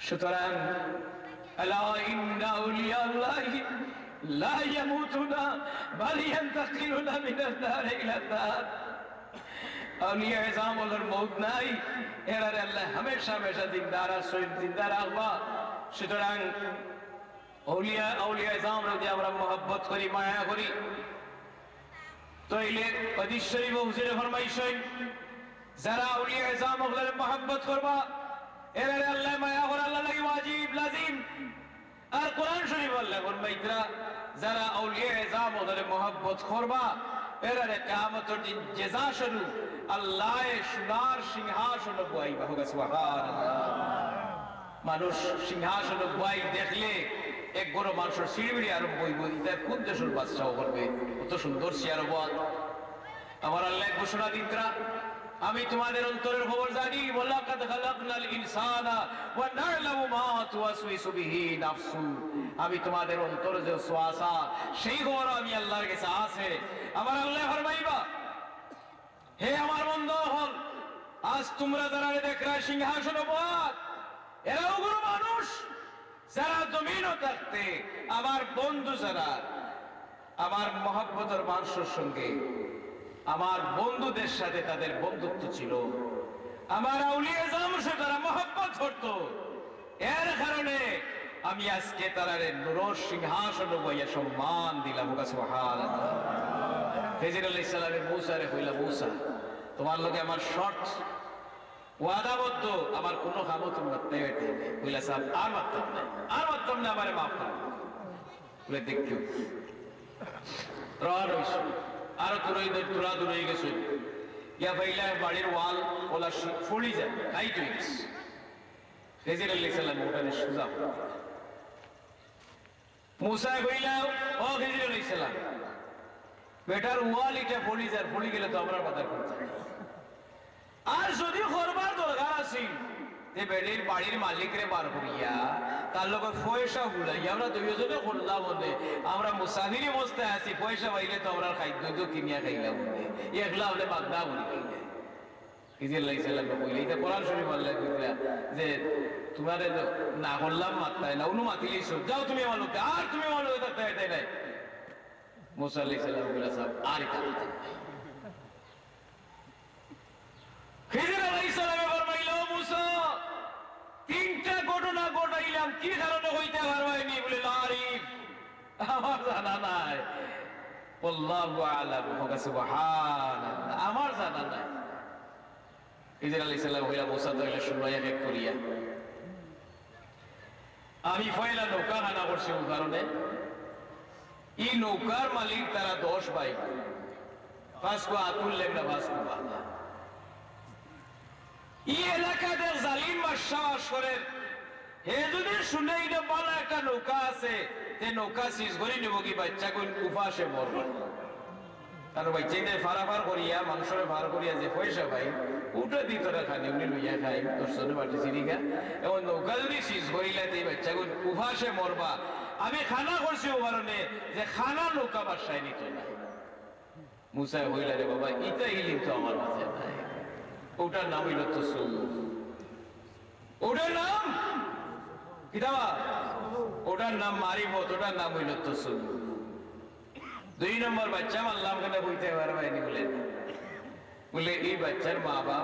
সুতরাং আলা ইন্না আউলিয়া আল্লাহি লা ইয়ামুতুনা বাল ইয়ান্তাকিলুনা মিনাদ দার ইলা দার। আউলিয়া ইজামুল মউত নাই, এরা আল্লাহ হামেশা হামেশা জিন্দা রাখবেন, জিন্দা রাখবা। সুতরাং আউলিয়া ইজাম যদি আমরা মহব্বত করি, মায়া করি, তাইলে হাদিস শরীফ হুজুরে ফরমাইছেন যারা আউলিয়া ইজাম ওদের মহব্বত করবা, এরা আল্লাহ মায়া করা আল্লাহ লাগি ওয়াজিব লাজিম। আর কোরআন শরীফ আল্লাহ ফরমাইতরা যারা আউলিয়া ইজাম ওদের মহব্বত করবা, এরা কিয়ামতের দিন জাযা শুরু আল্লাহ সোনার সিংহাসন বসাইবা। হোক সুবহানাল্লাহ। মানুষ সিংহাসন বসাই দেখলে এক বড় মানুষের সিঁড়ি আরো বইব, এটা কোন দেশের বাদশাহ করবে, কত সুন্দর চেয়ার বল। আমার আল্লাহ ঘোষণা দিতরা আমি তোমাদের অন্তরের খবর জানি, ওয়ালাকাদ খালাকনাল ইনসানা ওয়া না'লামু মা তুওয়াসওয়িসু বিহি নাফসু। আমি তোমাদের অন্তরে যে ওয়াসওয়াসা সেই খবর আমি আল্লাহর কাছে আছে। আমার আল্লাহ ফরমাইবা হে আমার বন্ধু হল, আজ তোমরা যারা দেখরা সিংহাসনে বস, এরাও বড় মানুষ যারা জমিনও থাকতে আমার বন্ধু, যারা আমার মহব্বতের মানুষের সঙ্গে আমার বন্ধুদের সাথে তাদের বন্ধুত্ব ছিল, আমার আউলিয়া ইজামের সাথে তারা মহব্বত করত। এর কারণে আমি আজকে তারারে নূরের সিংহাসনে বইয়া সম্মান দিলাম। সুবহানাল্লাহ। খিজির আলাইহিস সালামের মূসারে কইলা, মূসা তোমার লগে আমার শর্ত ওয়াদাবদ্ধ, আমার কোনো কামও তুমি করতে হইতে কইলা সাহেব আর মারতাম না, আর মারতাম না, আমারে মাফ করো বলে দেখিও রন হইছ আর তোরা দূরে গেছে ইয়া ভাইলা বাড়ির ওয়াল ওলা ফুলি যায় তাই তুই খিজির আলাইহিস সালাম ওটানে সুজা মূসা কইলা ও খিজির আলাইহিস সালাম বেটার ওয়াল এটা ফুলি যায়, ফুলি গেলে তো আমরা বাধা করতে আর যদি করবার দরকার আছে যে বেড়ির বাড়ির মালিকরে বার করিয়া তার লোক পয়সা বুলাইয়া আমরা দুইজনে করলাম মনে আমরা মুসাফিরি বসতে আছি, পয়সা পাইলে তো আমরা খাদ্য কিনিয়া খাইলাম মনে এগুলা হলে বাগদা বলি খাইলে। খিজির আলাইহিস সালাম কইলে এটা কোরআন শরীফ আল্লাহ কইলা যে তোমারে না করলাম মাত্রায় না উনি মাতিলেই সব যাও তুমি আমার লোক, আর তুমি আমার লোক তাই নাই। মুসা আলাইহিস সালাম কইলা সাহেব আর এটা খিজির আলাইহিস সালাম ফরমাইলো মুসা তিনটা ঘটনা ঘটাইলাম, কি কারণে হইতে পারবাইনি বলে আরিফ আমার জানা নাই। আল্লাহু আ'লাম। সুবহানাল্লাহ। আমার জানা নাই। খিজির আলাইহিস সালাম কইলা মুসা তাইলে শুনাইয়া এক করিয়া আমি পয়লা নৌকা হানা করছি ওই কারণে এই নৌকার মালিক তারা 10 ভাই, 5 কো আতুল লেগনা 5 কো বাবা এই এলাকাতে জালিম বাদশা করে হে যদি শুনে এটা বলা একটা নৌকা আছে তে নৌকা সিজ করে নেব কি বাচ্চা কোন উপাসে মরবে, তার বাচ্চাদের ফারাফার করিয়া মাংসরে ফার করিয়া যে পয়সা ভাই উঠে দিত খানি উনি লইয়া খাই 10 জনে বাটি চিনিকা এবং নৌকা যদি সিজ করিলে এই বাচ্চা কোন উপাসে মরবা। আমি খানা করছি ও কারণে যে খানা নৌকা বাসায় নিত না। মুসা হইলা রে বাবা ইটা ইলিম তো আমার মাঝে নাই, ওটার নাম হইল তসুল, ওটার নাম কিতাবা, ওটার নাম মারিফত, ওটার নাম হইল তসুল। 2 নম্বর বাচ্চা আল্লাহ কেন বইতে পারবাইনি বলে এই বাচ্চার মা বাবা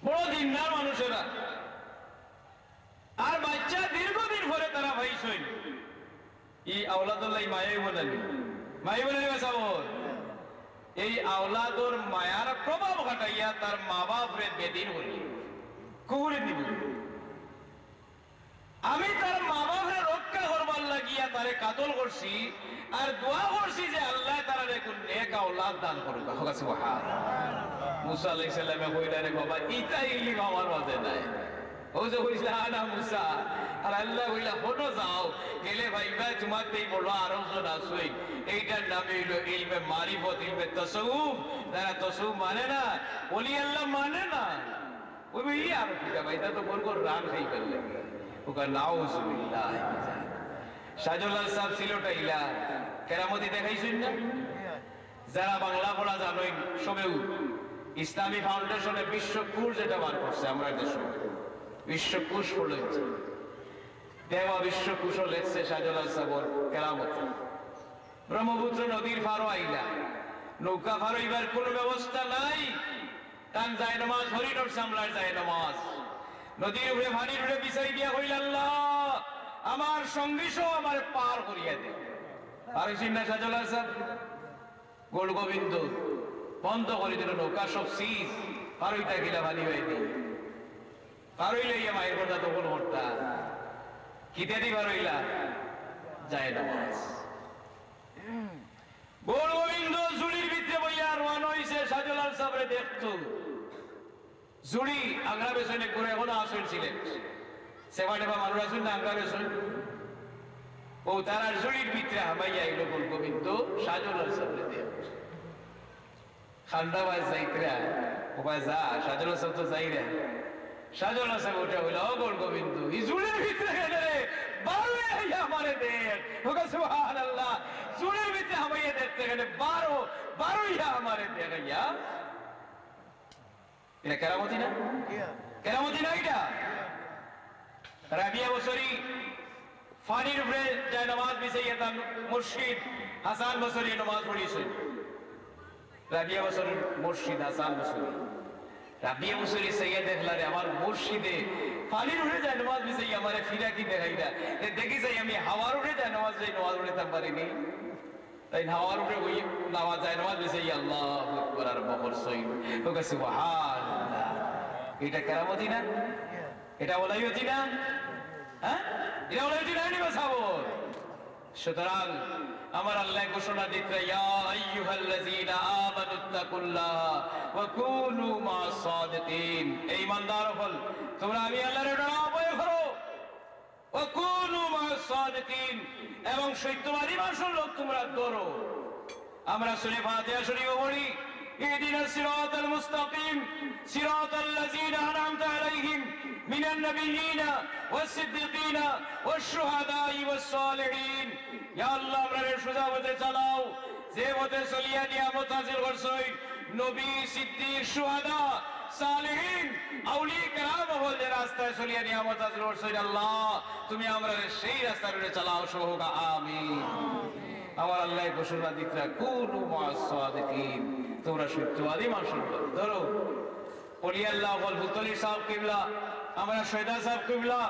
বড় দিনদার মানুষেরা, আর বাচ্চা দীর্ঘদিন পরে তারা ভাইছেন এই আওলাদুল্লাহ মায়াই বলেনি, মাই বলে এই আওলাদর মায়ার প্রভাব ঘটাইয়া তার মা বাপরে বেদিন হইল কুকুরে দিব। আমি তার মা বাপরে রক্ষা করবার লাগিয়া তারে কাতল করছি আর দোয়া করছি যে আল্লাহ তারা কোন নেক আওলাদ দান করুক। মুসা আলাইহিস সালামে কইলা রে বাবা ইটা ইলিম আমার মাঝে নাই। ও যে কইলা না মুসা আর আল্লাহ কইলা হনো যাও গেলে ভাইবা তোমার এই বড় আরোজন আছে এইটার নাম হইল ইলমে মারিফত, ইলমে তাসাউফ। যারা তাসাউফ মানে না, ওলি আল্লাহ মানে না, ওই ভাই আর কি ভাই তা তো বলবো রান খাই ফেললে ওকা নাউজুবিল্লাহ। শাহজালাল সাহেব সিলেটাইলা কেরামতি দেখাইছেন না, যারা বাংলা পড়া জানেন সবেও ইসলামী ফাউন্ডেশনে বিশ্বকুর যেটা বার করছে আমরা দেশে বিশ্বকোষ পড়েছে, দেওয়া বিশ্বকোষ লেখছে শাহজালাল সাবর কেরামত। ব্রহ্মপুত্র নদীর পারো আইলা, নৌকা পারো এবার কোন ব্যবস্থা নাই, টান যায় নামাজ, হরিণর সামলার যায় নামাজ, নদীর উপরে ভানির উপরে বিছাই দিয়া হইল আল্লাহ আমার সঙ্গী সহ আমার পার করিয়া দে। আর সিন্না শাহজালাল সাহেব গোল গোবিন্দ বন্ধ করে দিল, নৌকা সব সিজ, পারইটা গিলা ভানি হয়ে দিই, পারই লইয়া মায়ের কথা তখন হরতা কিতে দি পারইলা যায় নামাজ। গোল গোবিন্দ জুড়ির ভিতরে বইয়া রোয়ানো হইছে, শাহজালাল সাহেবরে দেখতো জুড়ি আগ্রা বেসনে করে এখনো আসল ছিলেন, সেবা টেবা মানুষ আসুন না আগ্রা বেসন, ও তারা জুড়ির ভিতরে হামাইয়া এলো গোল গোবিন্দ শাহজালাল সাহেবরে দেখ খান্ডা বাজ যাইতরা ওবা যা শাহজালাল সাহেব তো যাই রে। শাহজালাল সাহেব ওটা হইল ও গোল গোবিন্দ ই জুড়ির ভিতরে গেলে রে বারো আইয়া আমারে দেখ, ওকে সুবহানাল্লাহ জুড়ির ভিতরে হামাইয়া দেখতে গেলে বারো ইয়া আমারে দেখাইয়া। এটা কেরামতি না? কেরামতি না এটা? রাবিয়া বসরি ফানির উপরে যায় নামাজ বিছাইয়া তার মুর্শিদ হাসান বসরি নামাজ পড়িয়েছেন। রাবিয়া বসরির মুর্শিদ হাসান বসরি, রাবিয়া বসরি সাইয়া দেখলা রে আমার মুর্শিদে ফানির উপরে যায় নামাজ বিছাইয়া আমারে ফিরা কি দেখাইলা, দেখি যাই আমি হাওয়ার উপরে যায় নামাজ পড়িতাম পারিনি, তাই হাওয়ার উপরে ওই নামাজ যায় নামাজ বিছাইয়া আল্লাহু আকবার আর বকর সইন, ওকে সুবহানাল্লাহ। এটা কেরামতি না? এটা ওলাইয়তি না? হ্যাঁ, এটা ওলাইয়তি না নিবা সাবর। সুতরাং আমার আল্লাহ ঘোষণা দিতে ইয়া আইয়ুহাল্লাযীনা আমানুত্তাকুল্লাহ ওয়া কুনু মা'আস সাদিকিন, এই ইমানদার হল তোমরা আমি আল্লাহর ডরাও ভয় করো, ওয়া কুনু মা'আস সাদিকিন এবং সত্যবাদী মানুষের লোক তোমরা ধরো। আমরা সূরা ফাতিহা শরীফ পড়ি ইহদিনাস সিরাতাল মুস্তাকিম সিরাতাল লাযীনা আন'আমতা আলাইহিম মিনান নাবিয়্যিনা ওয়াস সিদ্দিকিনা ওয়াশ শুহাদাই ওয়াস সালিহিন। ইয়া আল্লাহ আমাদের সোজা পথে চালাও, যে পথে চলিয়া নিয়ামত হাসিল করছই নবী সিদ্দিক শুহাদা সালিহিন আউলিয়া কেরাম হল যে রাস্তায় চলিয়া নিয়ামত হাসিল করছই আল্লাহ তুমি আমাদের সেই রাস্তার উপরে চালাও সহকা আমিন। আমার আল্লাহ ঘোষণা দিতরা কুনু মা'আস সাদিকিন, তোমরা সত্যবাদী মানুষের ধরো। ওলি আল্লাহ বল ফুতলি সাহেব কিবলা, আমরা শহীদা সাহেব কিবলা,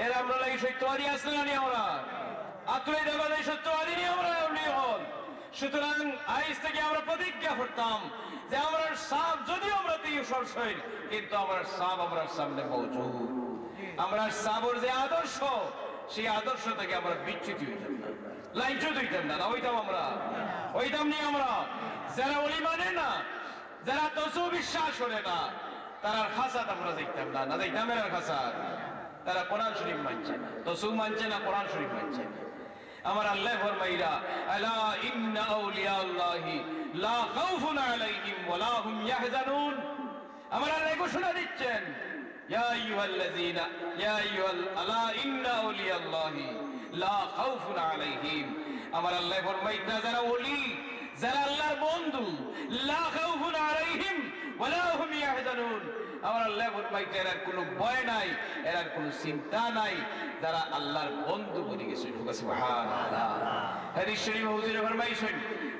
এর আমরা লাগি সত্যবাদী আসলে না আমরা আত্মীয় দেবাদী সত্যবাদী নিয়ে আমরা ওলি হল। সুতরাং আইজ থেকে আমরা প্রতিজ্ঞা করতাম যে আমরা সাপ যদিও আমরা তিনশর শহীদ, কিন্তু আমার সাপ আমরা সামনে মৌজুদ, আমরা সাবর যে আদর্শ সেই আদর্শ থেকে আমরা বিচ্যুত হইতাম না, লাইচ্যুত হইতাম না, হইতাম আমরা হইতাম নি। আমরা যারা ওলি মানে না, যারা তসু বিশ্বাস করে না, তারা খাসাত আমরা দেখতাম না, না দেখতাম এর খাসাত। তারা কোরআন শরীফ মানছে না, তসু মানছে না, কোরআন শরীফ মানছে না। আমার আল্লাহ ফরমাইরা আলা ইন্না আউলিয়া আল্লাহি লা খাউফুন আলাইহিম ওয়া লা হুম ইয়াহজানুন। আমার আল্লাহ ঘোষণা দিচ্ছেন ইয়া আইয়ুহাল্লাযীনা ইয়া আইয়ুহাল আলা ইন্না আউলিয়া আল্লাহি লা খাউফুন আলাইহিম। আমার আল্লাহ ফরমাইতা যারা ওলি, যারা আল্লাহর বন্ধু, লা খাউফুন আলাইহিম ওয়া লা হুম ইয়াহজানুন। আমার আল্লাহ ফরমাইতা এর কোনো ভয় নাই, এর কোনো চিন্তা নাই, যারা আল্লাহর বন্ধু বনে গেছে। সুবহানাল্লাহ। হাদিস শরীফে হুজুর ফরমাইছেন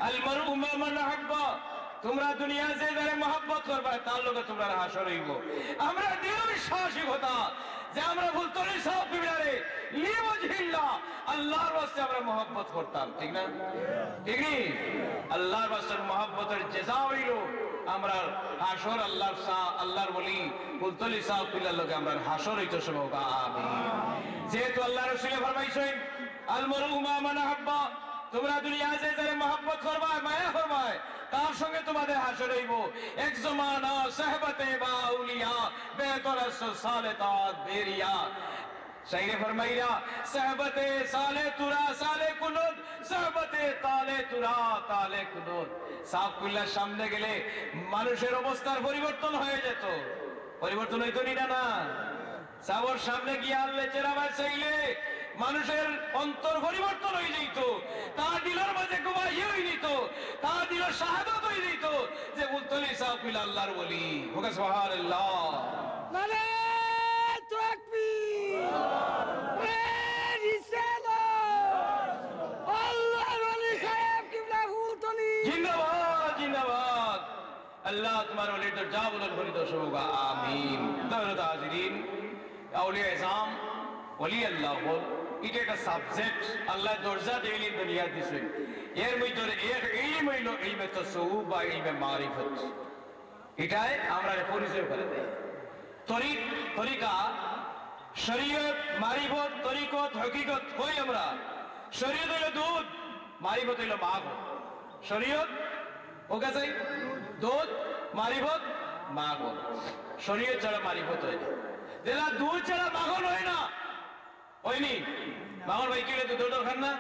আল মারউ মা মান আহাব্বা, তোমরা দুনিয়া যে যারা মহব্বত করবা তার লগে তোমরা হাসর হইব। আমরা দৃঢ় বিশ্বাসী কথা যে আমরা ফুলতলি সাহেব কিবলারে লিওয়াজহিল্লাহ আল্লাহর ওয়াস্তে আমরা মহব্বত করতাম, ঠিক না? ঠিক নি? আল্লাহর ওয়াস্তে মহব্বতের জাযা হইল আমরা হাসর আল্লাহর ওলি ফুলতলি সাহেব কিবলার লগে আমরা হাসর হইতো সব। আমিন। যেহেতু আল্লাহ রাসূল ফরমাইছেন আল মারউ মা মান আহাব্বা, তোমরা দুনিয়া যে যারা মহব্বত করবা মায়া করবা তার সঙ্গে তোমাদের হাসর হইব। এক জমানা সাহবতে বা আউলিয়া বেতরস সালেতাত বেরিয়া শাইরে ফরমাইরা সাহবতে সালে তুরা সালে কুনুত সাহবতে তালে তুরা তালে কুনুত। সাফুল্লাহ সামনে গেলে মানুষের অবস্থার পরিবর্তন হয়ে যেত, পরিবর্তন হইতো না না? সাবর সামনে গিয়ে আল্লাহ চেরাবার চাইলে মানুষের অন্তর পরিবর্তন হয়ে যেত, তার দিলের মাঝে গুমাই হয়ে যেত, তার দিলের শাহাদাত হয়ে যেত যে মুতলি সাফিল আল্লাহর ওলি। সুবহানাল্লাহ। जिंदाबाद जिंदाबाद। अल्लाह तुम्हारे वली दर्जा बुलंद फरीद होगा, आमीन। दौलत हाजिरीन, औलिया इज़ाम, वली अल्लाह बोल, এটা একটা সাবজেক্ট আল্লাহ দরজা দিলেন দুনিয়া দিছে। এর মধ্যে এক ইলম হইল ইলমে তাসাউফ বা ইলমে মারিফত। এটাই আমরা পরিচয় করে দেই। তরিকা, শরীয়ত, মারিফত, তরিকত, হকিকত কই আমরা। শরীয়ত হইল দুধ, মারিফত হইল মাখন। শরীয়ত ও গেছে দুধ, মারিফত মাখন। শরীয়ত ছাড়া মারিফত হয় না, যেটা দুধ ছাড়া মাখন হয় না। হয়নি মাখন ভাই কি দুধ দরকার না?